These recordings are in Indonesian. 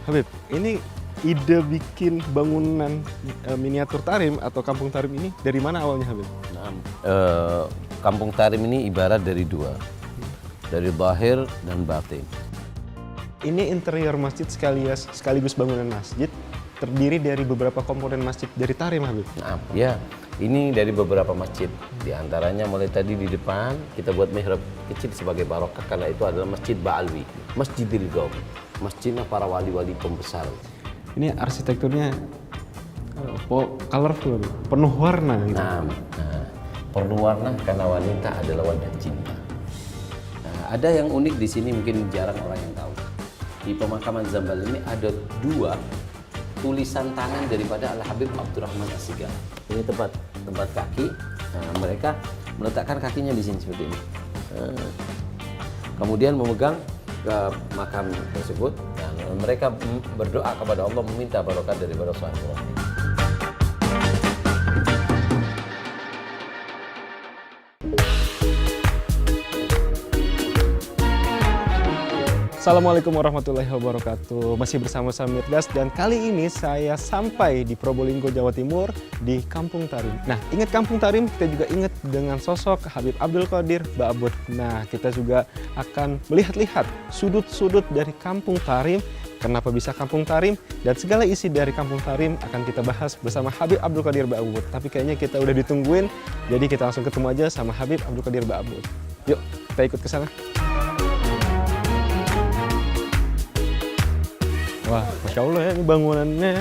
Habib, ini ide bikin bangunan miniatur Tarim atau Kampung Tarim ini dari mana awalnya, Habib? Nah, Kampung Tarim ini ibarat dari dua, dari zahir dan batin. Ini interior masjid sekaligus bangunan masjid terdiri dari beberapa komponen masjid dari Tarim, Habib. Nah, ya, ini dari beberapa masjid. Di antaranya mulai tadi di depan kita buat mihrab kecil sebagai barokah karena itu adalah Masjid Ba'alwi, Masjidil Gaum, masjidnya para wali-wali pembesar. Ini arsitekturnya colorful, penuh warna. Gitu. Nah, perlu warna karena wanita adalah wajah cinta. Nah, ada yang unik di sini mungkin jarang orang yang tahu. Di pemakaman Zambal ini ada dua tulisan tangan daripada Al-Habib Abdurrahman As-Sigar. Ini tempat kaki. Nah, mereka meletakkan kakinya di sini seperti ini. Kemudian memegang ke makam tersebut dan mereka berdoa kepada Allah meminta barokah daripada sahibul rahim. Assalamualaikum warahmatullahi wabarakatuh. Masih bersama saya Mirdas dan kali ini saya sampai di Probolinggo, Jawa Timur di Kampung Tarim. Nah, ingat Kampung Tarim, kita juga ingat dengan sosok Habib Abdul Qadir Ba'abud. Nah, kita juga akan melihat-lihat sudut-sudut dari Kampung Tarim, kenapa bisa Kampung Tarim, dan segala isi dari Kampung Tarim akan kita bahas bersama Habib Abdul Qadir Ba'abud. Tapi kayaknya kita udah ditungguin, jadi kita langsung ketemu aja sama Habib Abdul Qadir Ba'abud. Yuk, kita ikut ke sana. Wah, Masya Allah ya, ini bangunannya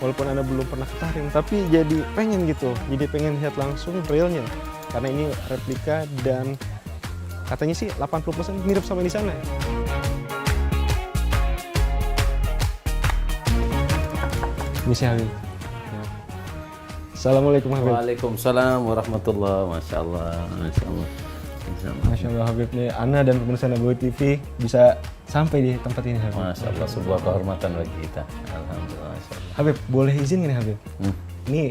walaupun Anda belum pernah ke Tarim, tapi jadi pengen gitu, jadi pengen lihat langsung realnya. Karena ini replika dan katanya sih 80% mirip sama di sana. Ini si Habib. Ya. Assalamualaikum Habib. Waalaikumsalam warahmatullahi wabarakatuh. Masya Allah, Masya Allah. Masya Allah Habib nih, Ana dan pemirsa Nabawi TV bisa sampai di tempat ini Habib. Masya Allah, sebuah kehormatan bagi kita. Alhamdulillah. Masya Allah. Habib, boleh izin nggak nih Habib? Ini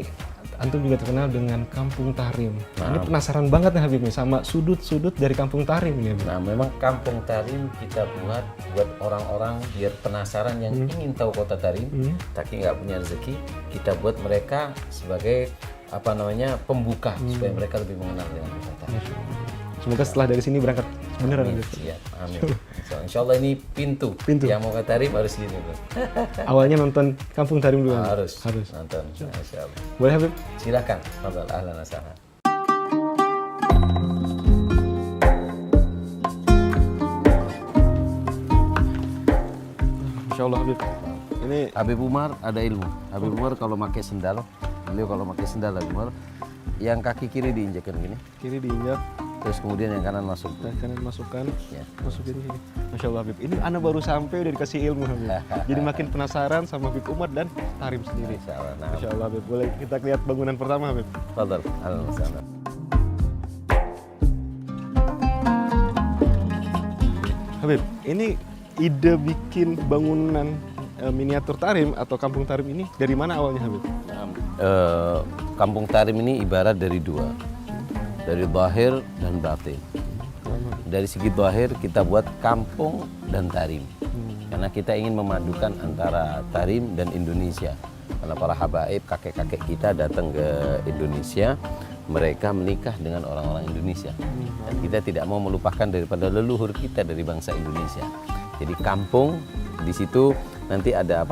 antum juga terkenal dengan Kampung Tarim. Ini penasaran banget nih Habib nih sama sudut-sudut dari Kampung Tarim ini Habib. Nah, memang Kampung Tarim kita buat orang-orang biar penasaran yang ingin tahu kota Tarim, tapi nggak punya rezeki, kita buat mereka sebagai pembuka supaya mereka lebih mengenal dengan kota Tarim. Semoga setelah dari sini berangkat beneran Habib. Iya, amin. Insya Allah ini pintu. Yang mau ke Tarim harus gini bro. Awalnya nonton Kampung Tarim dulu. Harus nonton. Insya Allah. Boleh Habib? Silakan. Fadhal, ahlan wa sahlan. Masya Allah Habib. Ini Habib Umar ada ilmu. Habib Umar kalau pakai sendal, beliau kalau pakai sendal Habib Umar, yang kaki kiri diinjakkan gini. kiri diinjak, Terus kemudian yang kanan masuk. dan kanan masukkan, Ya. masukin sini. Masya Allah Habib. Ini Ana baru sampai udah dikasih ilmu Habib. Jadi makin penasaran sama Habib Umar dan Tarim sendiri. Insya Allah. Nah, Masya Allah Habib. Boleh kita lihat bangunan pertama Habib? Fadhal, ahlan wa sahlan. Habib, ini ide bikin bangunan miniatur Tarim atau Kampung Tarim ini dari mana awalnya Habib? Kampung Tarim ini ibarat dari dua, dari zahir dan batin. Dari segi zahir kita buat kampung dan Tarim, karena kita ingin memadukan antara Tarim dan Indonesia. Karena para habaib, kakek-kakek kita datang ke Indonesia, mereka menikah dengan orang-orang Indonesia. Dan kita tidak mau melupakan daripada leluhur kita dari bangsa Indonesia. Jadi kampung di situ nanti ada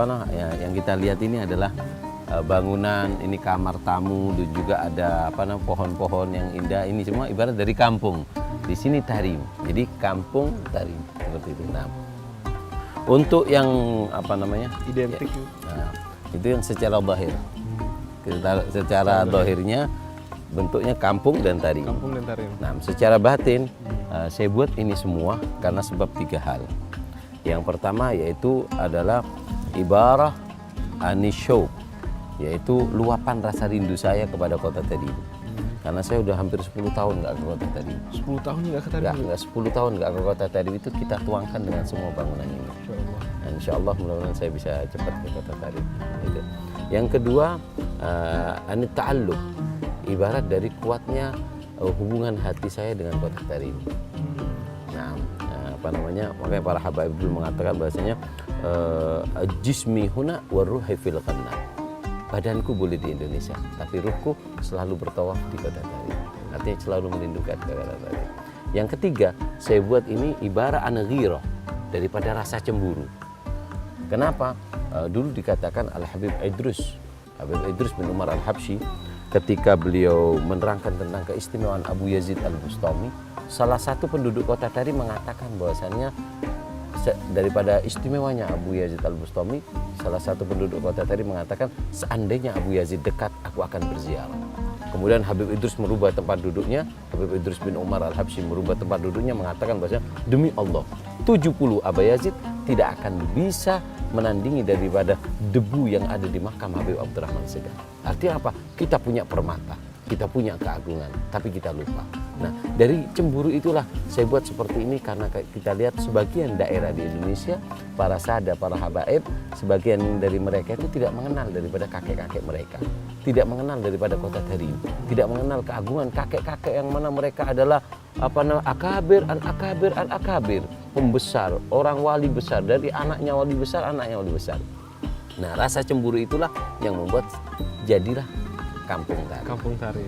yang kita lihat ini adalah bangunan, ini kamar tamu, dan juga ada pohon-pohon yang indah. Ini semua ibarat dari kampung. Di sini Tarim. Jadi kampung Tarim seperti itu. Nah, untuk yang Identik. Nah, itu yang secara zahir. Secara zahirnya bentuknya kampung dan Tarim. Kampung dan Tarim. Nah, secara batin saya buat ini semua karena sebab tiga hal. Yang pertama yaitu adalah ibarah anisyauk, yaitu luapan rasa rindu saya kepada kota Tarim. Karena saya udah hampir 10 tahun nggak ke kota Tarim. 10 tahun nggak ke Tarim? Nggak 10 tahun nggak ke kota Tarim, itu kita tuangkan dengan semua bangunan ini. Dan insya Allah mudah-mudahan saya bisa cepat ke kota Tarim. Gitu. Yang kedua, anit ta'alluq, ibarat dari kuatnya hubungan hati saya dengan kota Tarim. Nah, makanya para habaib dulu mengatakan bahasanya jismi huna wa ruhi fil qanna. Badanku boleh di Indonesia, tapi ruhku selalu bertawaf di kota Tarim. Artinya selalu merindukan ke kota Tarim. Yang ketiga, saya buat ini ibarat an-ghirah, daripada rasa cemburu. Kenapa? Dulu dikatakan Al-Habib Idrus bin Umar Al-Habsyi, ketika beliau menerangkan tentang keistimewaan Abu Yazid Al-Bustami, salah satu penduduk kota Tarim mengatakan bahwasannya daripada istimewanya Abu Yazid Al-Bustami, salah satu penduduk kota Tarim mengatakan, seandainya Abu Yazid dekat, aku akan berziarah. Kemudian Habib Idrus merubah tempat duduknya, Habib Idrus bin Umar Al-Habsyi merubah tempat duduknya, mengatakan bahwa demi Allah 70 Abu Yazid tidak akan bisa menandingi daripada debu yang ada di makam Habib Abdurrahman Segar. Artinya apa? Kita punya permata, kita punya keagungan, tapi kita lupa. Nah, dari cemburu itulah saya buat seperti ini, karena kita lihat sebagian daerah di Indonesia, para sada, para habaib, sebagian dari mereka itu tidak mengenal daripada kakek-kakek mereka, tidak mengenal daripada kota Tarim, tidak mengenal keagungan kakek-kakek yang mana mereka adalah akabir, al-akabir, pembesar, orang wali besar, dari anaknya wali besar. Nah, rasa cemburu itulah yang membuat jadilah Kampung Tarim. Kampung Tarim.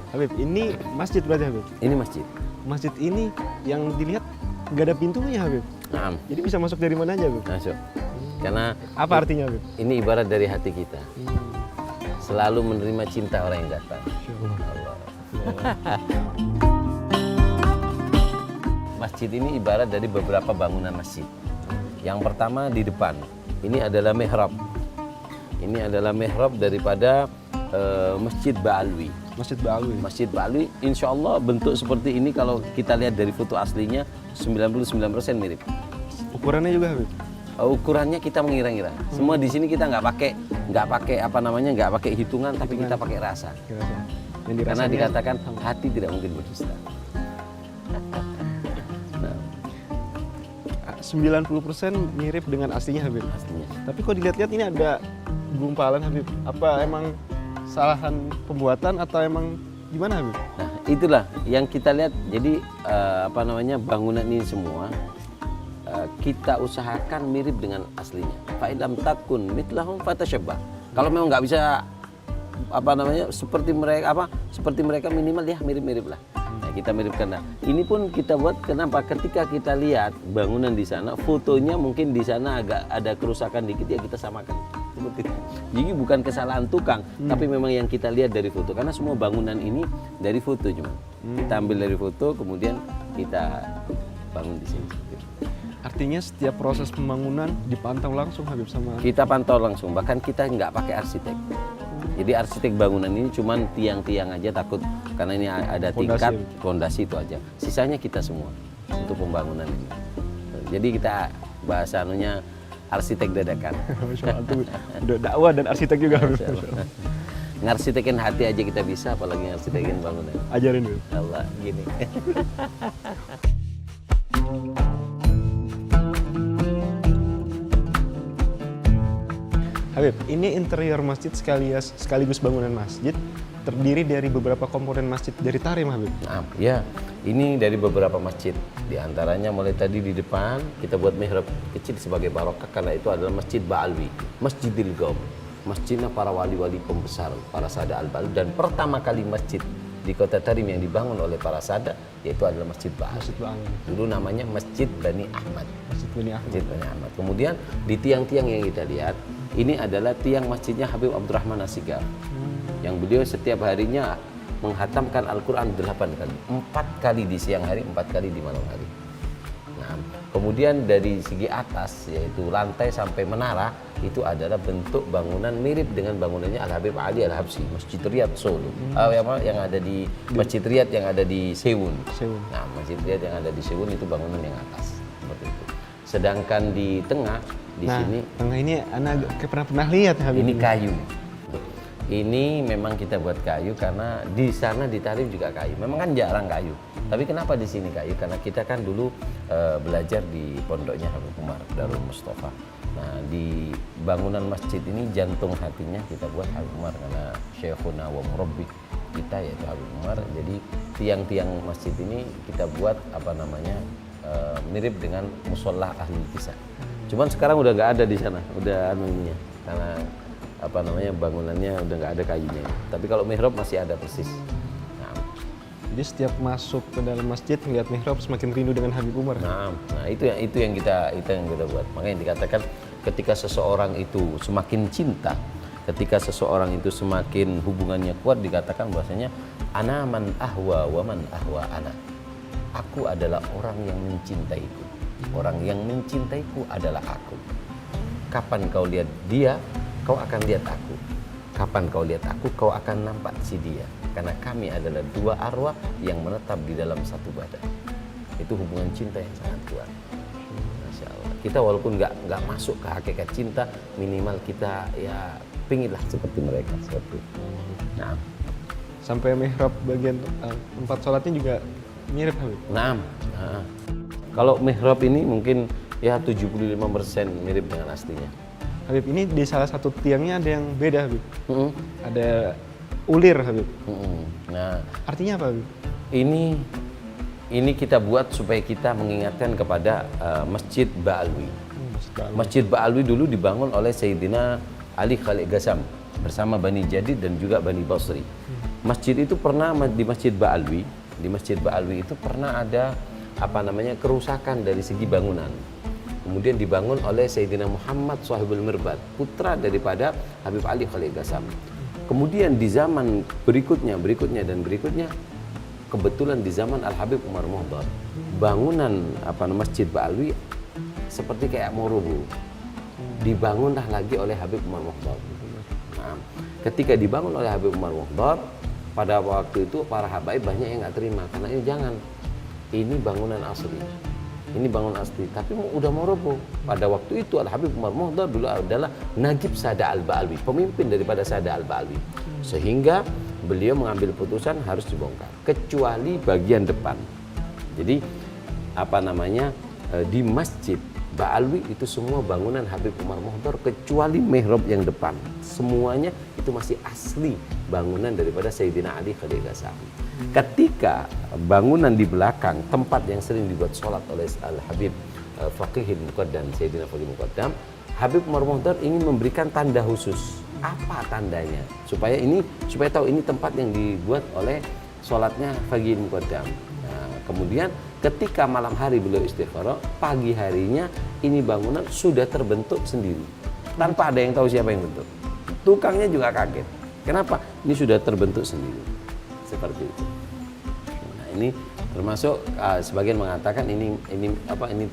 Habib, ini masjid berarti Habib? Ini masjid. Masjid ini yang dilihat nggak ada pintunya Habib. Nah, jadi bisa masuk dari mana aja Habib? masuk. Karena Apa artinya Habib? ini ibarat dari hati kita. Selalu menerima cinta orang yang datang. Allah. Masjid ini ibarat dari beberapa bangunan masjid. Yang pertama di depan, ini adalah mihrab. Ini adalah mihrab daripada Masjid Ba'alwi. Masjid Ba'alwi. Masjid Ba'alwi, insya Allah bentuk seperti ini kalau kita lihat dari foto aslinya 99% mirip. Ukurannya juga Habib? Ukurannya kita mengira-ngira. Semua di sini kita nggak pakai hitungan, tapi kita pakai rasa. Karena dikatakan hati tidak mungkin berdusta. 90% mirip dengan aslinya Habib. Aslinya. Tapi kok dilihat-lihat ini ada gumpalan Habib. Apa emang kesalahan pembuatan atau emang gimana Habib? Nah, itulah yang kita lihat. Jadi bangunan ini semua kita usahakan mirip dengan aslinya. Fa idam takun mithlahum fatasyabbah. Kalau memang nggak bisa seperti mereka minimal ya mirip-mirip lah. Nah, kita miripkan. Nah, ini pun kita buat kenapa? Ketika kita lihat bangunan di sana, fotonya mungkin di sana agak ada kerusakan dikit, ya kita samakan. Seperti itu. Jadi bukan kesalahan tukang, tapi memang yang kita lihat dari foto. Karena semua bangunan ini dari foto cuma. Kita ambil dari foto, kemudian kita bangun di sini. Artinya setiap proses pembangunan dipantau langsung Habib sama? Kita pantau langsung, bahkan kita nggak pakai arsitek. Jadi arsitek bangunan ini cuma tiang-tiang aja, takut karena ini ada tingkat fondasi itu aja. Sisanya kita semua untuk pembangunan ini. Jadi kita bahasa arsitek dadakan. Masya Allah, udah dakwah dan arsitek juga. Ngarsitekin hati aja kita bisa, apalagi ngarsitekin bangunan. Ajarin dulu. Allah gini. Habib, ini interior masjid sekaligus bangunan masjid terdiri dari beberapa komponen masjid dari Tarim Habib. Nah, ya, ini dari beberapa masjid. Di antaranya mulai tadi di depan kita buat mihrab kecil sebagai barokah, karena itu adalah Masjid Ba'alwi, Masjidil Gaum, masjidnya para wali-wali pembesar, para sada al-Ba'alwi, dan pertama kali masjid di kota Tarim yang dibangun oleh para sada yaitu adalah Masjid Ba'alwi. Dulu namanya Masjid Bani Ahmad. Masjid Bani Ahmad. Kemudian di tiang-tiang yang kita lihat, ini adalah tiang masjidnya Habib Abdurrahman As-Sigar. Yang beliau setiap harinya menghatamkan Al-Quran 8 kali. 4 kali di siang hari, 4 kali di malam hari. Nah, kemudian dari segi atas, yaitu lantai sampai menara, itu adalah bentuk bangunan mirip dengan bangunannya Al-Habib Ali Al-Habsyi, Masjid Riyad Solo. Yang ada di Masjid Riyad yang ada di Sewun. Nah, Masjid Riyad yang ada di Sewun itu bangunan yang atas. Seperti itu. Sedangkan di tengah, di sini. Tengah ini anak pernah lihat Habib. Ini kayu. Ini memang kita buat kayu karena di sana di Tarim juga kayu. Memang kan jarang kayu. Tapi kenapa di sini kayu? Karena kita kan dulu belajar di pondoknya Habib Umar Darul Mustafa. Nah, di bangunan masjid ini jantung hatinya kita buat Habib Umar, karena Syekhuna wa Murabbi kita yaitu Habib Umar. Jadi tiang-tiang masjid ini kita buat mirip dengan musola Ahlul Kisah. Cuman sekarang udah nggak ada di sana, udah ininya, karena bangunannya udah nggak ada kayunya. Tapi kalau mihrab masih ada persis. Jadi setiap masuk ke dalam masjid melihat mihrab semakin rindu dengan Habib Umar. Nah itu yang kita buat. Makanya dikatakan ketika seseorang itu semakin cinta, ketika seseorang itu semakin hubungannya kuat, dikatakan bahwasanya ana man ahwa wa man ahwa ana. Aku adalah orang yang mencintaiku. Orang yang mencintaiku adalah aku. Kapan kau lihat dia, kau akan lihat aku. Kapan kau lihat aku, kau akan nampak si dia. Karena kami adalah dua arwah yang menetap di dalam satu badan. Itu hubungan cinta yang sangat kuat. Masya Allah. Kita walaupun nggak masuk ke hakikat cinta, minimal kita ya pinginlah seperti mereka. Seperti itu. Nah, Sampai mihrab bagian tempat sholatnya juga mirip Habib. nah. Kalau mihrab ini mungkin ya 75% mirip dengan aslinya. Habib, ini di salah satu tiangnya ada yang beda Habib. Ada ulir Habib. Nah, Artinya apa Habib? ini kita buat supaya kita mengingatkan kepada Masjid Ba'alwi. Masjid Ba'alwi dulu dibangun oleh Sayyidina Ali Khalid Ghazam bersama Bani Jadid dan juga Bani Basri. Masjid itu pernah di Masjid Ba'alwi itu pernah ada kerusakan dari segi bangunan. Kemudian dibangun oleh Sayyidina Muhammad Shahibul Mirbad, putra daripada Habib Ali Khalid Ghazam. Kemudian di zaman berikutnya, kebetulan di zaman Al-Habib Umar Muhdar, bangunan Masjid Ba'alwi seperti kayak mau rubuh. Dibangunlah lagi oleh Habib Umar Muhdar. Nah, ketika dibangun oleh Habib Umar Muhdar, pada waktu itu para habaib banyak yang nggak terima karena ini bangunan asli. Ini bangunan asli, tapi udah mau roboh. Pada waktu itu Al-Habib Umar Muhdar dulu adalah Nagib Sada Al-Ba'alwi, pemimpin daripada Sada Al-Ba'alwi. Sehingga beliau mengambil putusan harus dibongkar, kecuali bagian depan. Jadi di Masjid Ba'alwi itu semua bangunan Habib Umar Muhdar kecuali mihrab yang depan. Semuanya itu masih asli bangunan daripada Sayyidina Ali Khalid Ghazam. Ketika bangunan di belakang, tempat yang sering dibuat sholat oleh Al-Habib Faqihil Muqaddam, Sayyidina Faqih Muqaddam, Habib Umar Muhdar ingin memberikan tanda khusus. Apa tandanya? Supaya tahu ini tempat yang dibuat oleh sholatnya Faqih Muqaddam. Nah, kemudian ketika malam hari beliau istikharah, pagi harinya ini bangunan sudah terbentuk sendiri. Tanpa ada yang tahu siapa yang bentuk. Tukangnya juga kaget. Kenapa? Ini sudah terbentuk sendiri. Seperti itu. Nah, ini termasuk sebagian mengatakan ini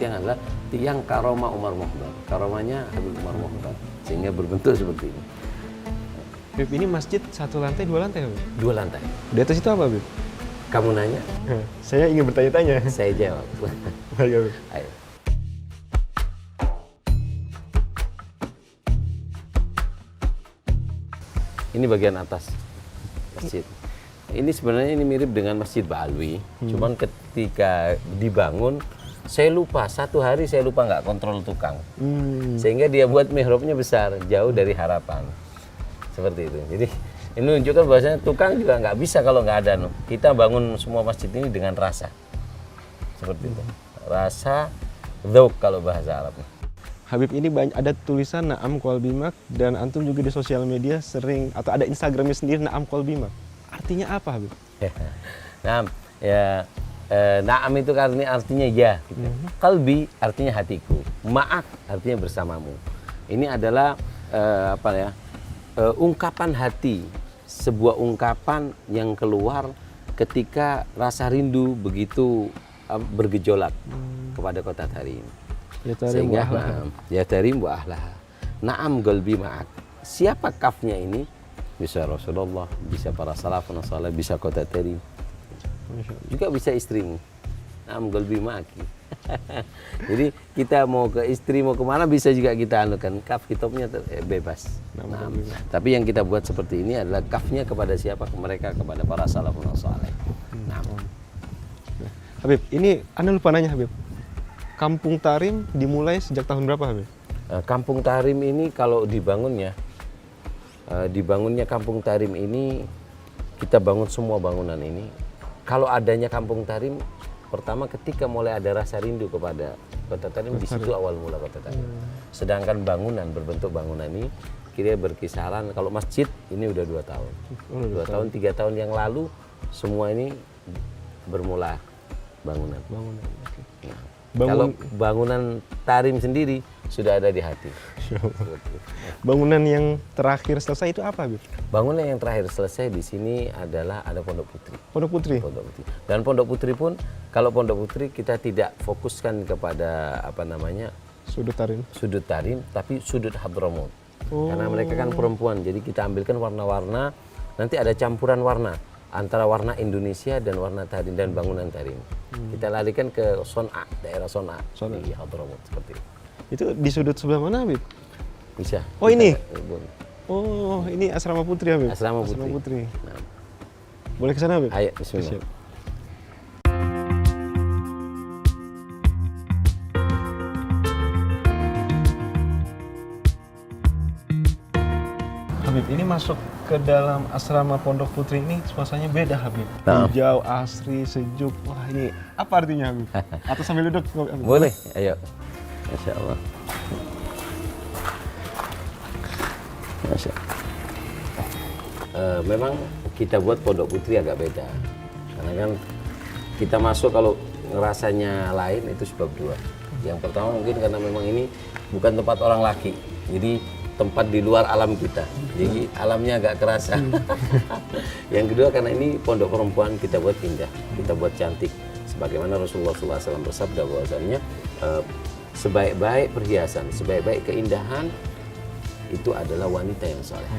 tiang adalah tiang karomah Umar Muhdar. Karomahnya Habib Umar Muhdar, sehingga berbentuk seperti ini. Habib, ini masjid satu lantai, dua lantai Habib? Dua lantai. Di atas itu apa Habib? Kamu nanya? Saya ingin bertanya-tanya. Saya jawab. Baik Habib. Ayo. Ini bagian atas masjid. Ini sebenarnya mirip dengan Masjid Ba'alwi. Cuman ketika dibangun, saya lupa nggak kontrol tukang. Sehingga dia buat mihrabnya besar, jauh dari harapan. Seperti itu. Jadi ini menunjukkan bahwasanya tukang juga nggak bisa kalau nggak ada. Kita bangun semua masjid ini dengan rasa. Seperti itu. Rasa dzauq kalau bahasa Arabnya. Habib, ini ada tulisan Naam Qalbimak dan antum juga di sosial media sering atau ada Instagramnya sendiri Naam Qalbimak. Artinya apa Habib? Naam, ya Naam itu artinya ya. Gitu. Qalbi artinya hatiku. Ma'ak artinya bersamamu. Ini adalah ungkapan hati, sebuah ungkapan yang keluar ketika rasa rindu begitu bergejolak kepada kota Tarim. Sehingga ya Tarim wa ahlaha. Naam qalbi ma'ak. Siapa kafnya ini? Bisa Rasulullah, bisa para salafun salih, bisa kota Tarim. Juga bisa istrimu. Naam qalbi ma'aki. Jadi kita mau ke istri, mau kemana bisa juga kita anukan. Kaf kitabnya bebas. Nah, tapi yang kita buat seperti ini adalah kafnya kepada siapa? Mereka kepada para salafun salih. Nah. Habib, ini Anda lupa nanya Habib. Kampung Tarim dimulai sejak tahun berapa Habib? Kampung Tarim ini kalau dibangunnya Kampung Tarim ini kita bangun semua bangunan ini. Kalau adanya Kampung Tarim pertama ketika mulai ada rasa rindu kepada Kota Tarim, di situ awal mula Kota Tarim. Sedangkan bangunan, berbentuk bangunan ini kira berkisaran, kalau masjid ini udah 2 tahun. 2 tahun, 3 tahun yang lalu semua ini bermula bangunan. Oke. Nah, kalau bangunan Tarim sendiri sudah ada di hati. Bangunan yang terakhir selesai itu apa, Habib? Bangunan yang terakhir selesai di sini adalah ada Pondok Putri. Pondok Putri. Pondok Putri. Dan Pondok Putri pun, kalau Pondok Putri kita tidak fokuskan kepada apa namanya Sudut Tarim. sudut Tarim, tapi sudut Hadramut. Karena mereka kan perempuan, jadi kita ambilkan warna-warna. Nanti ada campuran warna antara warna Indonesia dan warna Tarim dan bangunan Tarim. Kita larikan ke Son'a, daerah Son'a di Hadramut seperti itu. Itu di sudut sebelah mana, Habib? Bisa. Oh, ini? Kita- Oh, ini Asrama Putri, Habib. Asrama Putri. Putri. Nah, Boleh ke sana, Habib? ayo, bismillah. Siap. Habib, ini masuk ke dalam asrama Pondok Putri ini suasananya beda, Habib. Nah. Hijau, asri, sejuk. Wah, ini apa artinya, Habib? Atau sambil duduk? Habib? Boleh, ayo. Masya Allah. Masya Allah. Memang kita buat Pondok Putri agak beda. Karena kan kita masuk kalau ngerasanya lain itu sebab 2. Yang pertama mungkin karena memang ini bukan tempat orang laki. Jadi tempat di luar alam kita. Jadi alamnya agak kerasa. Yang kedua karena ini pondok perempuan kita buat indah, kita buat cantik. Sebagaimana Rasulullah SAW bersabda bahwasannya sebaik-baik perhiasan, sebaik-baik keindahan itu adalah wanita yang soleh.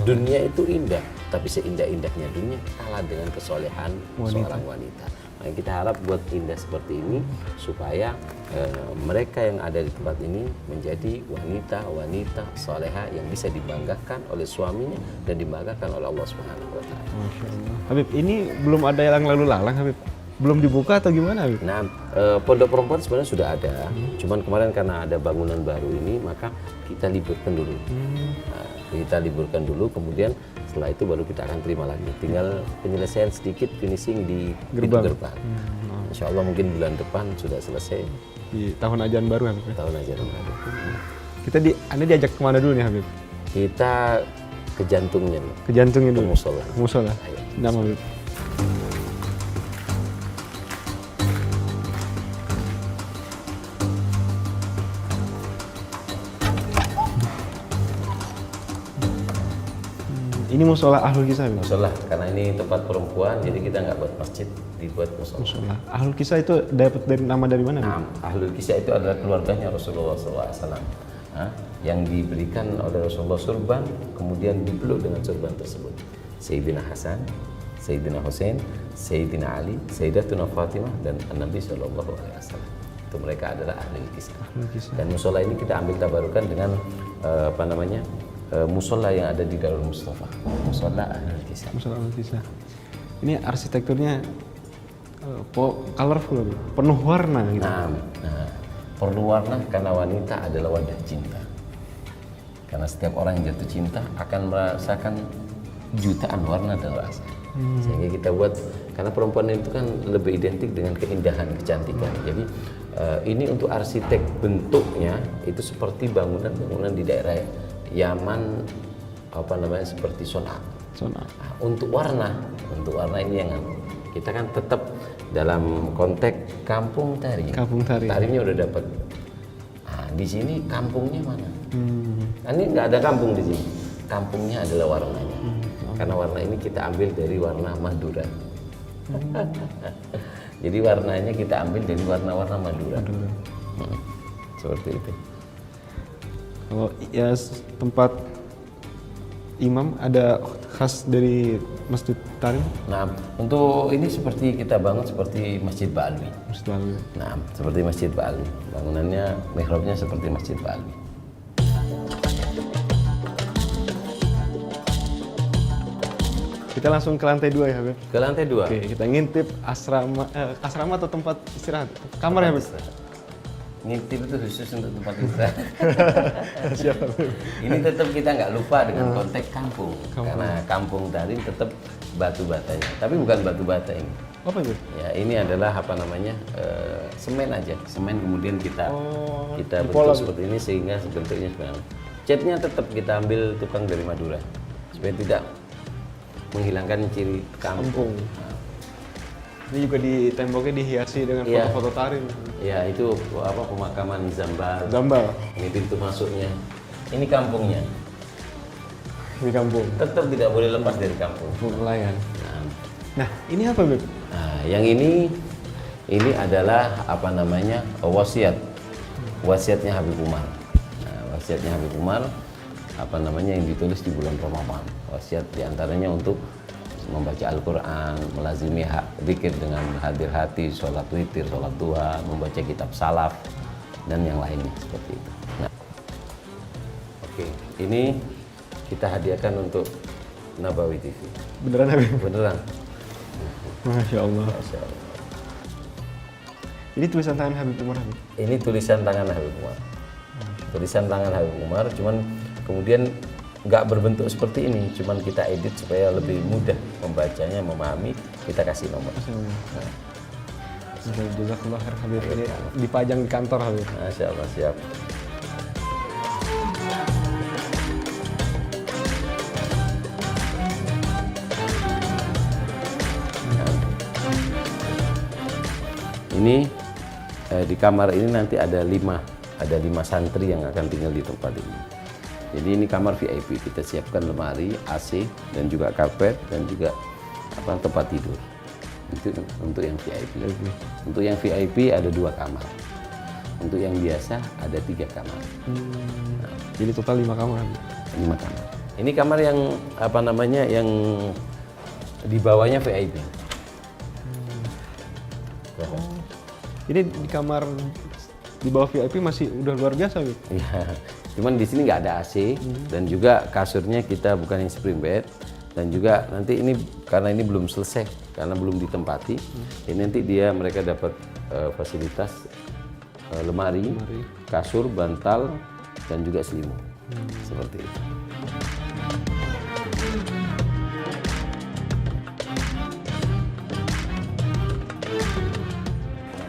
Dunia itu indah, tapi seindah-indahnya dunia kalah dengan kesolehan seorang wanita. Nah, kita harap buat indah seperti ini supaya mereka yang ada di tempat ini menjadi wanita-wanita soleha yang bisa dibanggakan oleh suaminya dan dibanggakan oleh Allah Subhanahu wa Ta'ala. Masya Allah. Habib, ini belum ada yang lalu lalang, Habib? Belum dibuka atau gimana, Habib? Nah, pondok perempuan sebenarnya sudah ada, cuman kemarin karena ada bangunan baru ini, maka kita liburkan dulu. Nah, kita liburkan dulu, kemudian setelah itu baru kita akan terima lagi. Tinggal penyelesaian sedikit, finishing di pintu gerbang. Insya Allah mungkin bulan depan sudah selesai. Di tahun ajaran baru, Habib? Tahun ajaran baru. Anda diajak kemana dulu nih, Habib? Kita ke jantungnya, Ke jantungnya ke dulu? musola. Ke musola? Ayo. Nama, Habib? Ini musola Ahlul Kisah, Habib? Musola, karena ini tempat perempuan, jadi kita nggak buat masjid, dibuat musola. Musola. Ahlul Kisah itu dapat dari nama dari mana, Habib? Nah, Ahlul Kisah itu adalah keluarganya Rasulullah SAW. Yang diberikan oleh Rasulullah surban, kemudian dipeluk dengan surban tersebut. Sayyidina Hasan, Sayyidina Hussein, Sayyidina Ali, Sayyidatuna Fatimah, dan Nabi SAW. Itu mereka adalah Ahlul Kisah. Dan musola ini kita ambil tabarukan dengan musola yang ada di Darul Mustafa. Musola Ahlul Kisah. Musola Ahlul Kisah. Ini arsitekturnya colorful, Habib. Penuh warna gitu. Nah, perlu warna karena wanita adalah wadah cinta. Karena setiap orang yang jatuh cinta akan merasakan jutaan warna dan rasa. Sehingga kita buat, karena perempuan itu kan lebih identik dengan keindahan, kecantikan. Jadi ini untuk arsitek bentuknya itu seperti bangunan-bangunan di daerah Yaman, seperti Son'a. Nah, untuk warna ini yang kita kan tetap dalam konteks kampung Tarim. Kampung Tarim. Tarimnya udah dapat. Nah, di sini kampungnya mana? Nah, ini nggak ada kampung di sini. Kampungnya adalah warnanya. Karena warna ini kita ambil dari warna Madura. Jadi warnanya kita ambil dari warna-warna Madura. Seperti itu. Kalau ya tempat imam ada khas dari Masjid Tarim? Nah, untuk ini seperti kita bangun seperti Masjid Ba'alwi. Masjid Tarim. Nah, seperti Masjid Ba'alwi. Bangunannya, mihrabnya seperti Masjid Ba'alwi. Kita langsung ke lantai 2 ya, Habib? Ke lantai 2. Oke, kita ngintip asrama atau tempat istirahat? Kamar ya, Habib? Ngintip itu khusus untuk tempat istirahat. Siap, Habib. Ini tetap kita nggak lupa dengan konteks kampung. Karena kampung Tarim tetap batu batanya. Tapi bukan batu bata ini. Apa itu? Ya, ini adalah apa namanya semen aja, semen kemudian kita kita dipola, bentuk seperti ini sehingga bentuknya sebenarnya. Catnya tetap kita ambil tukang dari Madura supaya tidak menghilangkan ciri kampung. Nah, Ini juga di temboknya dihiasi dengan Iya. foto-foto tarim. ya itu apa pemakaman Zambal. Zambal Ini pintu masuknya. Ini kampungnya. di kampung. Tetap tidak boleh lepas dari kampung. Kampung nelayan. Nah, Nah, ini apa, Beb? nah, yang ini adalah apa namanya wasiat. Wasiatnya Habib Umar. Nah, wasiatnya Habib Umar apa namanya yang ditulis di bulan Ramadan. Wasiat diantaranya untuk membaca Al-Quran, melazimi zikir dengan hadir hati, sholat witir, sholat duha, membaca kitab salaf, dan yang lainnya seperti itu. Nah, oke, ini kita hadiahkan untuk Nabawi TV. Beneran, Habib? Beneran. Masya Allah. Masya Allah. Ini tulisan tangan Habib Umar, Habib. Ini tulisan tangan Habib Umar. Tulisan tangan Habib Umar, cuman kemudian nggak berbentuk seperti ini, cuman kita edit supaya lebih mudah membacanya, memahami, kita kasih nomor. Nah, Jazakallah khair, Habib. Ini dipajang di kantor, Habib. Masya Allah, siap. Nah, ini di kamar ini nanti ada lima santri yang akan tinggal di tempat ini. Jadi ini kamar VIP, kita siapkan lemari, AC, dan juga karpet, dan juga tempat tidur. Itu untuk yang VIP. Untuk yang VIP ada 2 kamar. Untuk yang biasa ada 3 kamar. Nah, jadi total 5 kamar, Habib. 5 kamar. Ini kamar yang apa namanya yang di bawahnya VIP. Ini di kamar di bawah VIP masih udah luar biasa, Habib. Iya. Cuman di sini nggak ada AC dan juga kasurnya kita bukan yang spring bed dan juga nanti ini karena ini belum selesai karena belum ditempati. Ini nanti mereka dapat fasilitas lemari, kasur, bantal dan juga selimut. Seperti itu.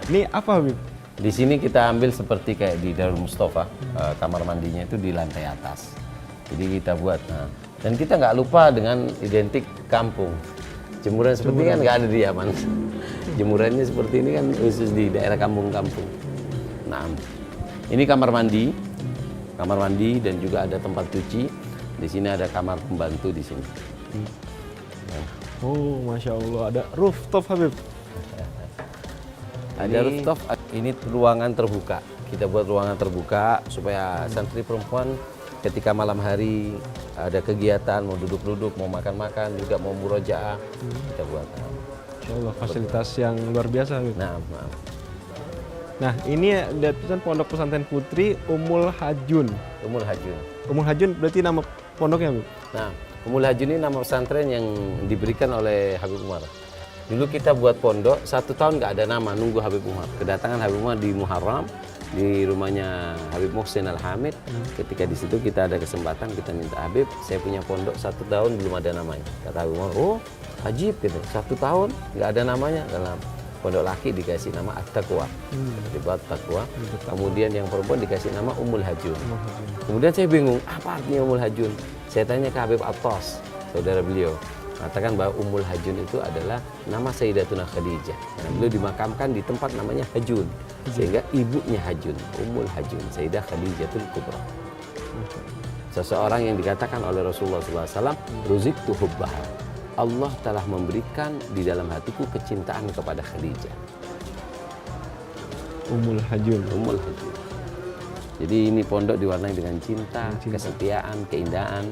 Ini apa, Habib? Di sini kita ambil seperti kayak di Darul Mustafa, kamar mandinya itu di lantai atas. Jadi kita buat, dan kita nggak lupa dengan identik kampung. Jemuran seperti ini kan nggak ada di Yaman. Jemurannya seperti ini kan khusus di daerah kampung-kampung. Nah, ini kamar mandi dan juga ada tempat cuci. Di sini ada kamar pembantu di sini. Oh, Masya Allah, ada rooftop, Habib. Ada rooftop, ini ruangan terbuka. Kita buat ruangan terbuka supaya santri perempuan ketika malam hari ada kegiatan, mau duduk-duduk, mau makan-makan, juga mau murojaah, kita buat. Masya Allah, fasilitas yang luar biasa, Habib. Nah, Nah, ini ada tulisan Pondok Pesantren Putri Ummul Hajun. Ummul Hajun. Ummul Hajun berarti nama pondoknya, Habib? Nah, Ummul Hajun ini nama pesantren yang diberikan oleh Habib Umar. Dulu kita buat pondok, 1 tahun nggak ada nama, nunggu Habib Umar. Kedatangan Habib Umar di Muharram, di rumahnya Habib Muhsin Al-Hamid. Ketika di situ kita ada kesempatan, kita minta Habib, saya punya pondok 1 tahun belum ada namanya. Kata Habib Umar, oh ajib gitu, 1 tahun nggak ada namanya. Dalam pondok laki dikasih nama At-Taqwa, dibuat Taqwa. Kemudian yang perempuan dikasih nama Ummul Hajun. Kemudian saya bingung, apa artinya Ummul Hajun? Saya tanya ke Habib Attas, saudara beliau. Mengatakan bahwa Ummul Hajun itu adalah nama Sayyidatuna Khadijah. Karena beliau dimakamkan di tempat namanya Hajun. Sehingga ibunya Hajun, Ummul Hajun, Sayyidah Khadijatul Kubra. Seseorang yang dikatakan oleh Rasulullah SAW, Ruziktu hubbaha. Allah telah memberikan di dalam hatiku kecintaan kepada Khadijah. Ummul Hajun. Ummul Hajun. Jadi ini pondok diwarnai dengan cinta, kesetiaan, keindahan,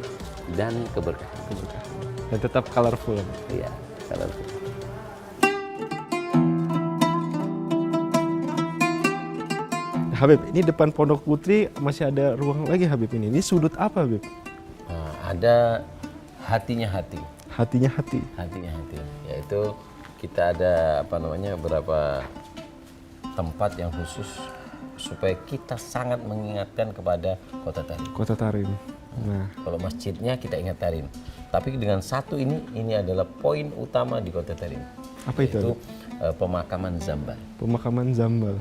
dan keberkahan. Dan tetap colorful. Iya, colorful. Habib, ini depan Pondok Putri masih ada ruang lagi, Habib ini. Ini sudut apa, Habib? Nah, ada hatinya hati. Hatinya hati. Hatinya hati. Yaitu kita ada beberapa tempat yang khusus supaya kita sangat mengingatkan kepada Kota Tarim. Kota Tarim. Nah, Kalau masjidnya kita ingat Tarim. Tapi dengan satu ini adalah poin utama di Kota Tarim. Apa itu? Itu pemakaman Zambal. Pemakaman Zambal.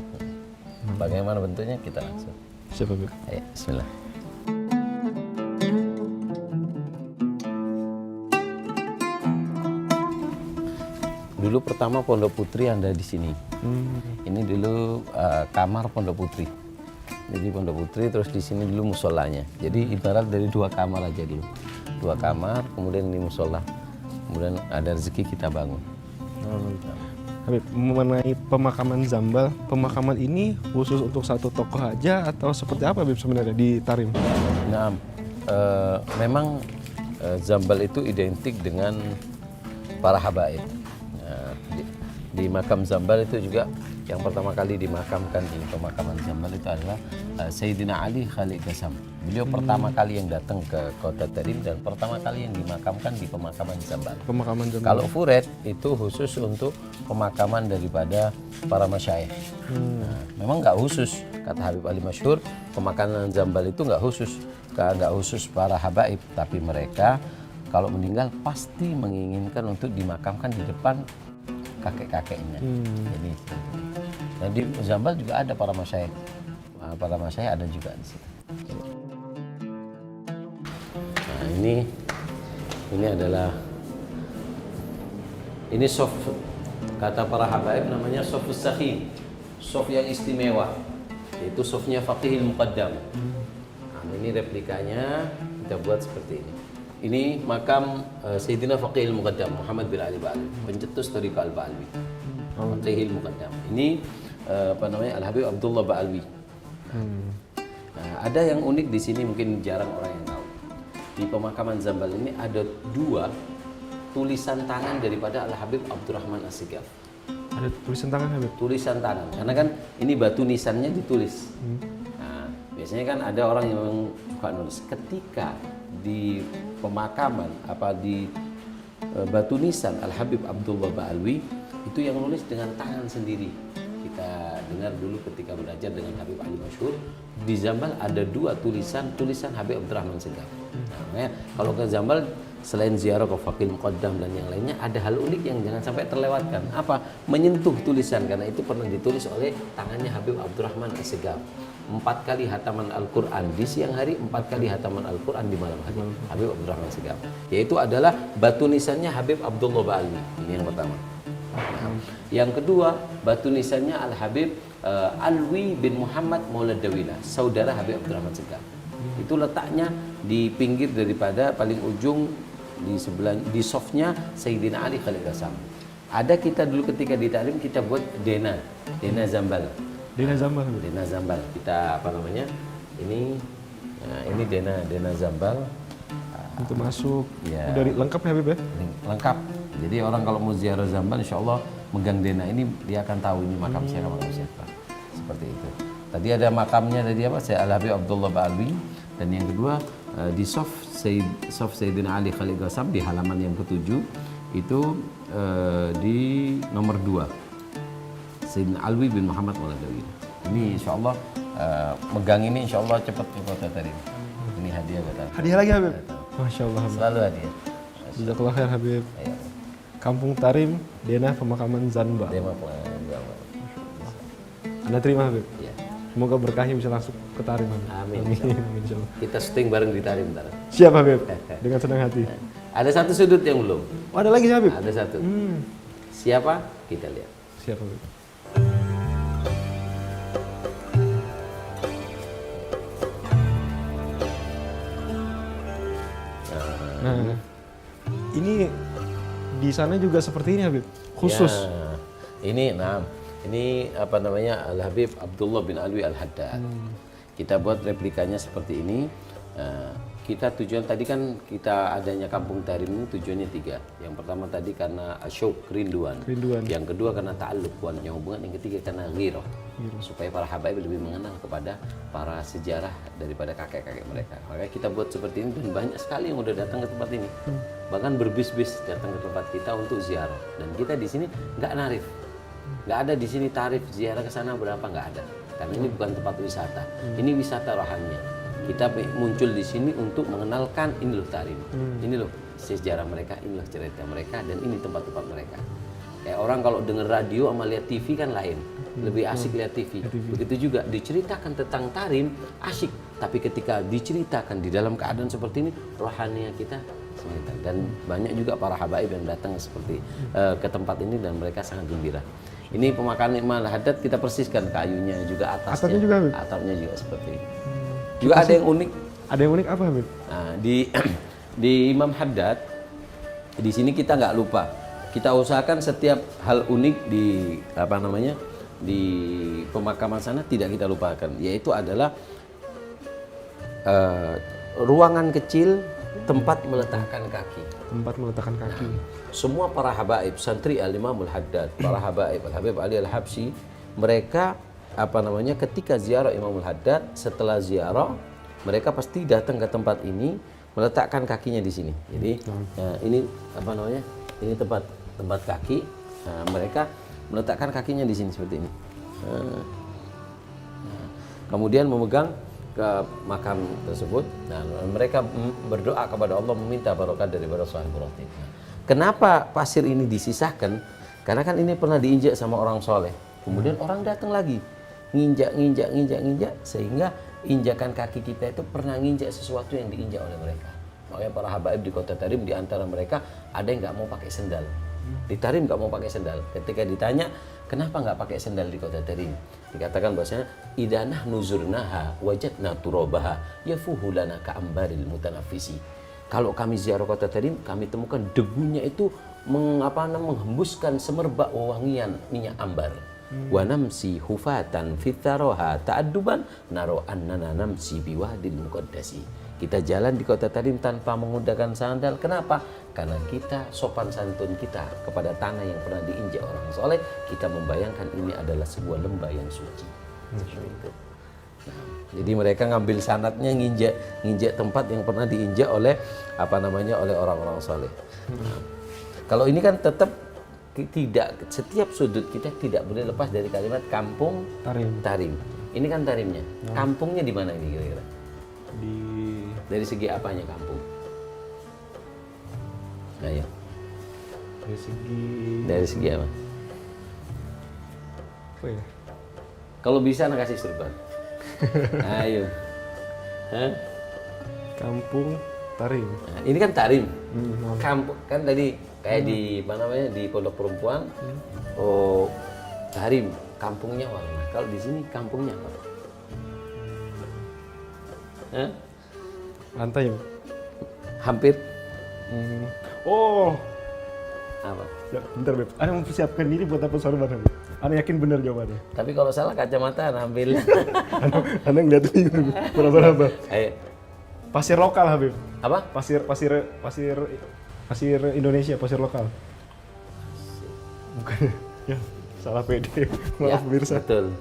Bagaimana bentuknya kita langsung. Siapa Habib? Ayo, bismillah. Dulu pertama Pondok Putri ada di sini. Ini dulu kamar Pondok Putri. Jadi Pondok Putri terus di sini dulu musolanya. Jadi ibarat dari 2 kamar aja dulu. 2 kamar, kemudian ini musola. Kemudian ada rezeki kita bangun. Habib, mengenai pemakaman Zambal, pemakaman ini khusus untuk satu tokoh aja atau seperti apa Habib sebenarnya di Tarim? Nah, memang Zambal itu identik dengan para habaib. Nah, di makam Zambal itu juga yang pertama kali dimakamkan di pemakaman Zambal itu adalah Sayyidina Ali Khalid Qasam. Beliau pertama kali yang datang ke kota Tarim dan pertama kali yang dimakamkan di pemakaman Zambal. Pemakaman Zambal. Kalau Furet itu khusus untuk pemakaman daripada para masyayikh. Nah, memang nggak khusus, kata Habib Ali Masyhur, pemakaman Zambal itu nggak khusus para habaib, tapi mereka kalau meninggal pasti menginginkan untuk dimakamkan di depan kakek-kakeknya. Jadi, dan di Zambal juga ada para masyayikh. Para masyayikh ada juga di situ. Nah, ini adalah sof, kata para habaib namanya sofus sakhim, sof yang istimewa, yaitu sofnya Faqihil Muqaddam. Nah, ini replikanya kita buat seperti ini. Ini makam Sayyidina Faqihil Muqaddam Muhammad bin Ali Ba'alwi, pencetus Thariqah Al-Ba'alwi. Faqihil Muqaddam. Ini Al-Habib Abdullah Ba'alwi. Nah, ada yang unik di sini mungkin jarang orang yang tahu. Di pemakaman Zambal ini ada 2 tulisan tangan daripada Al-Habib Abdurrahman As-Sigaf. Ada tulisan tangan Habib? Tulisan tangan, karena kan ini batu nisannya ditulis. Nah, biasanya kan ada orang yang suka nulis. Ketika di pemakaman di batu nisan Al-Habib Abdullah Ba'alwi itu yang nulis dengan tangan sendiri. Kita dengar dulu ketika belajar dengan Habib Ali Masyhur, di Zambal ada 2 tulisan Habib Abdurrahman Sigaf. Nah, makanya kalau ke Zambal selain ziarah ke Faqihil Muqaddam dan yang lainnya, ada hal unik yang jangan sampai terlewatkan. Apa? Menyentuh tulisan, karena itu pernah ditulis oleh tangannya Habib Abdurrahman As-Sigaf. 4 kali hataman Al-Quran di siang hari, 4 kali hataman Al-Quran di malam hari. Habib Abdurrahman Sigaf. Yaitu adalah batu nisannya Habib Abdullah Ba'alwi. Ini yang pertama. Nah, yang kedua, batu nisannya Al-Habib Alwi bin Muhammad Maulad Dawila, saudara Habib Abdurrahman Sigaf. Itu letaknya di pinggir daripada paling ujung di sebelah di softnya Sayyidina Ali Khalid Qasam. Ada kita dulu ketika di Tarim kita buat Dena Zambal. Dena Zambal. Dena Zambal. Kita ini Dena Zambal. Itu masuk. Ya. Dari lengkap ya Habib ya? Lengkap. Jadi orang kalau mau ziarah Zambal insya Allah megang Dena ini dia akan tahu ini makam siapa. Seperti itu. Tadi ada makamnya tadi Saya Al-Habib Abdullah Ba'alwi, dan yang kedua di sof Sayyidina Ali Khalid Qasam di halaman yang ke-7 itu di nomor 2 Sayyidina Alwi bin Muhammad Maulad Dawila. Ini insya Allah megang ini insya Allah cepat ke kota Tarim. Ini hadiah kata. Hadiah lagi Habib? Masya Allah Habib. Selalu hadiah. Jazakallah khair Habib. Ayo. Kampung Tarim, Dena Pemakaman Zambal. Tema Zambal. Anda terima Habib? Iya. Semoga berkahnya bisa langsung ke Tarim Habib. Amin. Insya Allah. Kita syuting bareng di Tarim ntar. Siap Habib, dengan senang hati. Ada satu sudut yang belum. Oh, ada lagi Habib? Ada satu. Siapa? Kita lihat. Siap Habib. Nah, ini di sana juga seperti ini Habib, khusus. Ya, ini Al-Habib Abdullah bin Alwi Al-Haddad. Kita buat replikanya seperti ini. Kita tujuan tadi kan kita adanya Kampung Tarim ini tujuannya 3. Yang pertama tadi karena asyuk, kerinduan. Yang kedua karena ta'alluq, punya hubungan. Yang ketiga karena ghirah, supaya para habaib lebih mengenal kepada para sejarah daripada kakek-kakek mereka. Makanya kita buat seperti ini, dan banyak sekali yang udah datang ke tempat ini. Bahkan berbis-bis datang ke tempat kita untuk ziarah. Dan kita di sini nggak narif. Nggak ada di sini tarif ziarah ke sana berapa, nggak ada. Karena ini bukan tempat wisata. Ini wisata rohaninya. Kita muncul di sini untuk mengenalkan ini loh Tarim. Ini loh sejarah mereka, ini loh cerita mereka, dan ini tempat-tempat mereka. Kayak orang kalau denger radio sama lihat TV kan lain. Lebih asik lihat TV. Begitu juga diceritakan tentang tarim asik, tapi ketika diceritakan di dalam keadaan seperti ini, rohani kita semakin. Dan banyak juga para habaib yang datang seperti ke tempat ini dan mereka sangat gembira. Ini pemakaman Imam Al-Haddad kita persiskan kayunya juga atasnya. Atapnya juga, Habib? Atapnya juga seperti ini. Juga ada yang unik. Ada yang unik apa, Habib? Nah, di Imam Haddad di sini kita nggak lupa. Kita usahakan setiap hal unik di apa namanya di pemakaman sana tidak kita lupakan, yaitu adalah ruangan kecil tempat meletakkan kaki. Tempat meletakkan kaki. Semua para habaib, santri Al-Imamul Haddad, para habaib, Al-Habib Ali Al-Habsyi, mereka apa namanya ketika ziarah Imamul Haddad, setelah ziarah mereka pasti datang ke tempat ini meletakkan kakinya di sini. Jadi ini apa namanya? Ini tempat kaki. Nah, mereka meletakkan kakinya di sini seperti ini. Kemudian memegang ke makam tersebut. Nah, mereka berdoa kepada Allah meminta barokah daripada sahibul ratib. Kenapa pasir ini disisahkan? Karena kan ini pernah diinjak sama orang soleh. Kemudian orang datang lagi nginjak sehingga injakan kaki kita itu pernah nginjak sesuatu yang diinjak oleh mereka. Makanya para habaib di kota Tarim di antara mereka ada yang nggak mau pakai sendal. Di Tarim nggak mau pakai sendal. Ketika ditanya kenapa nggak pakai sendal di kota Tarim, dikatakan bahwasanya idanah nuzurnaha wajadna turabaha yafuhu lana ka'ambaril mutanafisi. Kalau kami ziarah kota Tarim, kami temukan debunya itu menghembuskan semerbak wewangian minyak ambar. Wa namsi hufatan fitaroha ta'adduban naro annana namsi biwadil muqaddasi. Kita jalan di kota Tarim tanpa menggunakan sandal. Kenapa? Karena kita sopan santun kita kepada tanah yang pernah diinjak orang soleh. Kita membayangkan ini adalah sebuah lembah yang suci. Itu. Nah, jadi mereka ngambil sanatnya nginjak tempat yang pernah diinjak oleh oleh orang-orang soleh. Nah, kalau ini kan tetap tidak, setiap sudut kita tidak boleh lepas dari kalimat kampung Tarim. Ini kan Tarimnya. Kampungnya di mana ini kira-kira? Dari segi apanya kampung? Ayo. Dari segi apa? Apa ya? Kalau bisa anak kasih serban. Ayo. Hah? Kampung Tarim. Nah, ini kan Tarim. Kampung kan tadi kayak di mana namanya di Pondok Perempuan. Oh, Tarim, kampungnya mana? Kalau di sini kampungnya apa? Hah? Lantai ya? Hampir. Oh. Apa? Ya, bentar, Beb. Ana mempersiapkan diri buat apa sorban, Beb. Ana yakin benar jawabannya. Tapi kalau salah kacamata ambil. Ana ngeliat ini, berapa? Ayo. Pasir lokal, Habib. Apa? Pasir Indonesia, pasir lokal. Bukan. Ya, salah pede. Maaf, Ya, pemirsa. betul.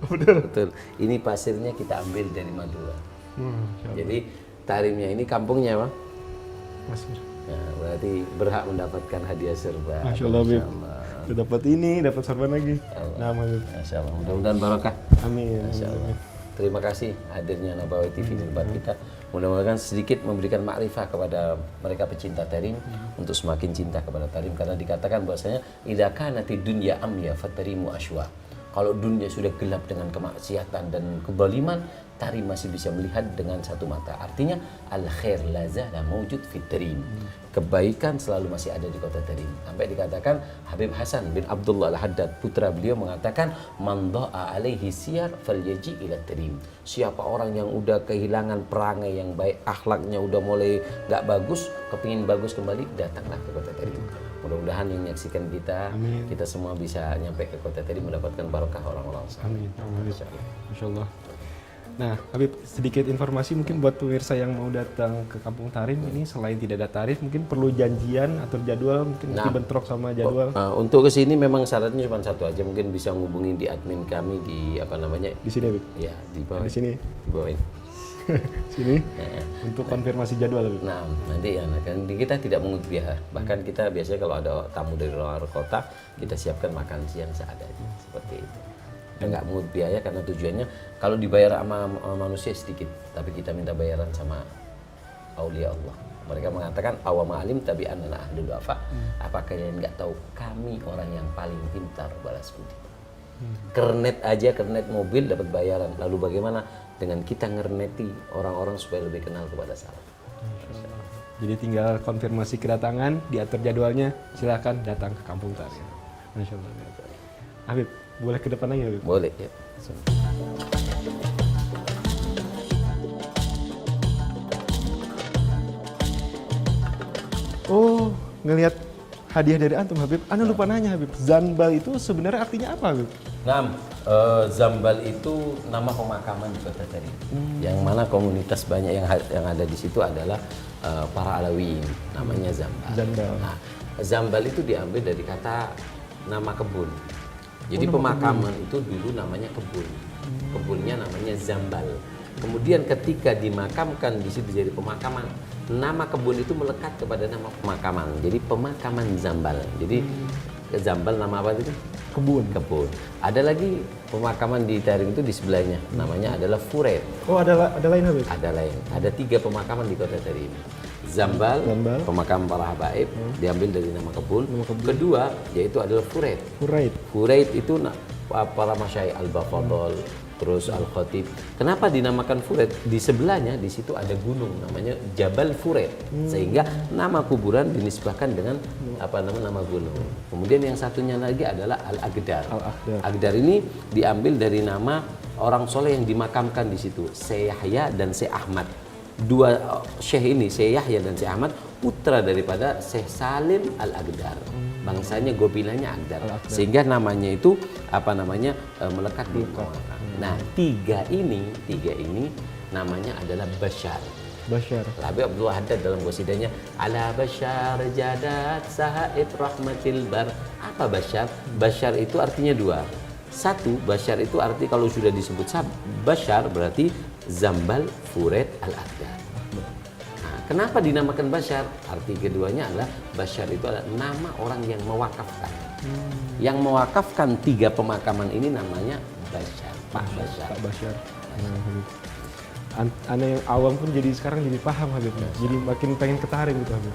Betul. Ini pasirnya kita ambil dari Madura. Jadi Tarimnya ini kampungnya apa? Pasir. Nah, berarti berhak mendapatkan hadiah serban. Masya Allah, Bib. Udah dapat ini, dapat sorban lagi. Nah, Bib. Masya Allah. Mudah-mudahan barokah. Amin. Masya Allah. Terima kasih hadirnya Nabawi TV di tempat kita. Mudah-mudahan sedikit memberikan makrifah kepada mereka pecinta Tarim untuk semakin cinta kepada Tarim, karena dikatakan bahwasanya idza kanati dunya amya fatarimu aswa. Kalau dunia sudah gelap dengan kemaksiatan dan kezaliman, Tarim masih bisa melihat dengan satu mata. Artinya al-khair la zala mawjud fit Tarim. Kebaikan selalu masih ada di kota Tarim. Sampai dikatakan Habib Hasan bin Abdullah Al-Haddad, putra beliau, mengatakan man dha'a alaihi siyar falyaji ila Tarim. Siapa orang yang udah kehilangan perangai yang baik, akhlaknya udah mulai gak bagus, kepingin bagus kembali, datanglah ke kota Tarim. Mudah-mudahan yang menyaksikan kita semua bisa nyampe ke kota Tarim mendapatkan barokah orang-orang. Amin. Masya Allah. Nah, Habib, sedikit informasi mungkin buat pemirsa yang mau datang ke Kampung Tarim ini, selain tidak ada tarif, mungkin perlu janjian atau jadwal, mungkin bentrok sama jadwal. Untuk kesini memang syaratnya cuma satu aja, mungkin bisa ngubungin di admin kami di di sini, Habib. Ya, di bawah. Di sini. Di bawah ini. Sini. Untuk konfirmasi jadwal, Habib. Nah, nanti ya, kan kita tidak mengut biaya. Bahkan kita biasanya kalau ada tamu dari luar kota, kita siapkan makan siang seadanya, seperti itu. Dan nggak mengut biaya karena tujuannya kalau dibayar sama manusia sedikit, tapi kita minta bayaran sama aulia Allah. Mereka mengatakan awam alim tapi anana ahlul wafa. Apa kalian nggak tahu kami orang yang paling pintar balas budi. Kernet mobil dapat bayaran. Lalu bagaimana dengan kita ngerneti orang-orang supaya lebih kenal kepada salaf. Jadi tinggal konfirmasi kedatangan, diatur jadwalnya, silakan datang ke Kampung Tarim. Masya Allah. Habib, boleh ke depan lagi Habib? Boleh ya. Oh, ngelihat hadiah dari antum Habib, Ana lupa nanya Habib, Zanbal itu sebenarnya artinya apa Habib? Nah, Zambal itu nama pemakaman di Kota Tarim. Yang mana komunitas banyak yang ada di situ adalah para Alawiyin, namanya Zambal. Zambal. Nah, Zambal itu diambil dari kata nama kebun. Jadi pemakaman itu dulu namanya kebun. Kebunnya namanya Zambal. Kemudian ketika dimakamkan di situ jadi pemakaman, nama kebun itu melekat kepada nama pemakaman. Jadi pemakaman Zambal. Jadi Zambal nama apa itu? Kebun. Kebun. Ada lagi pemakaman di Tarim itu di sebelahnya. Namanya adalah Furet. Oh, ada lain Habib? Ada lain. Ada 3 pemakaman di Kota Tarim. Zambal, pemakaman para habaib, diambil dari nama kebun. Kedua, yaitu adalah Furet. Furet itu para masyayikh Al-Bafadol, terus Al-Khatib. Kenapa dinamakan Furet? Di sebelahnya di situ ada gunung namanya Jabal Furet. Sehingga nama kuburan dinisbahkan dengan nama gunung. Kemudian yang satunya lagi adalah Al-Agdar. Agdar ini diambil dari nama orang soleh yang dimakamkan di situ, Syekh Yahya dan Syekh Ahmad. Dua syekh ini, Syekh Yahya dan Syekh Ahmad, putra daripada Syekh Salim Al-Agdar. Bangsanya gobilanya Agdar. Sehingga namanya itu melekat di makam. Nah, tiga ini namanya adalah Bashar. Habib Abdul Haddad dalam qasidahnya ala Bashar jadat sahaib rahmatil bar. Apa Bashar? Bashar itu artinya 2. Satu, Bashar itu arti kalau sudah disebut Bashar berarti Zambal Furet Al-Agdar. Nah, kenapa dinamakan Bashar? Arti keduanya adalah Bashar itu adalah nama orang yang mewakafkan. Yang mewakafkan 3 pemakaman ini namanya Bashar. Pak Bashar. Ana yang awam pun sekarang jadi paham Habib. Jadi makin pengen ke Tarim gitu Habib.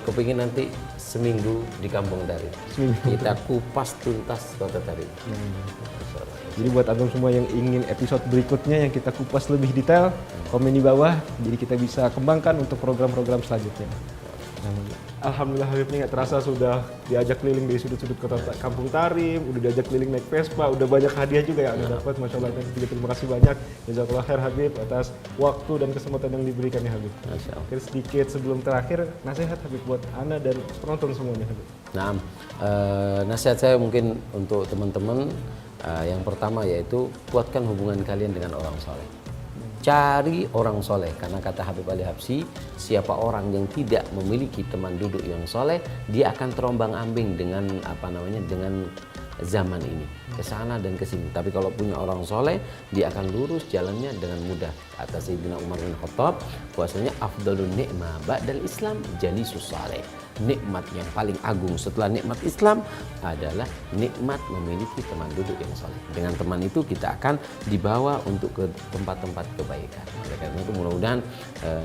Kepingin nanti seminggu di Kampung Tarim. Kita kupas tuntas Kota Tarim. Jadi buat antum semua yang ingin episode berikutnya yang kita kupas lebih detail, komen di bawah. Jadi kita bisa kembangkan untuk program-program selanjutnya. Alhamdulillah Habib ini nggak terasa sudah diajak keliling dari sudut-sudut kota Kampung Tarim, udah diajak keliling naik Vespa, udah banyak hadiah juga yang Anda dapat. Masya Allah, dan terima kasih banyak. Jazakallah khair Habib atas waktu dan kesempatan yang diberikan ya Habib. Oke, sedikit sebelum terakhir, nasihat Habib buat Anda dan penonton semuanya Habib. Nah, nasihat saya mungkin untuk teman-teman yang pertama yaitu kuatkan hubungan kalian dengan orang soleh. Cari orang soleh, karena kata Habib Ali Habsyi, siapa orang yang tidak memiliki teman duduk yang soleh, dia akan terombang-ambing dengan dengan zaman ini, ke sana dan ke sini. Tapi kalau punya orang soleh, dia akan lurus jalannya dengan mudah. Kata Sayyidina Umar bin Khattab, bahwasanya afdalun ni'mah ba'dal Islam jalisus saleh. Nikmat yang paling agung setelah nikmat Islam adalah nikmat memiliki teman duduk yang soleh. Dengan teman itu kita akan dibawa untuk ke tempat-tempat kebaikan. Oleh karena itu mudah-mudahan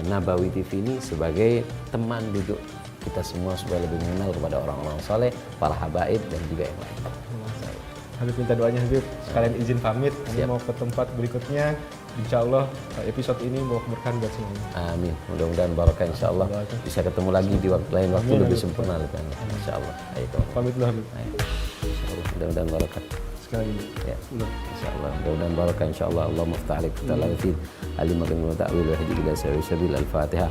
Nabawi TV ini sebagai teman duduk kita semua supaya lebih mengenal kepada orang-orang soleh, para habaib dan juga yang lain. Habib minta doanya Habib, sekalian izin pamit, mau ke tempat berikutnya. Insya Allah episode ini mau keberkahan buat semuanya. Amin. Mudah-mudahan barokah insya Allah. Bisa ketemu lagi di lain waktu lebih sempurna. Insya Allah. Pamit dulu Habib. Mudah-mudahan barokah. Sekali lagi. Ya. Insya Allah. Mudah-mudahan barokah insya Allah. Allah muftah alaik. Ta'ala wafid. Alimah wa ta'wil wa hadi ila sabil al-Fatihah.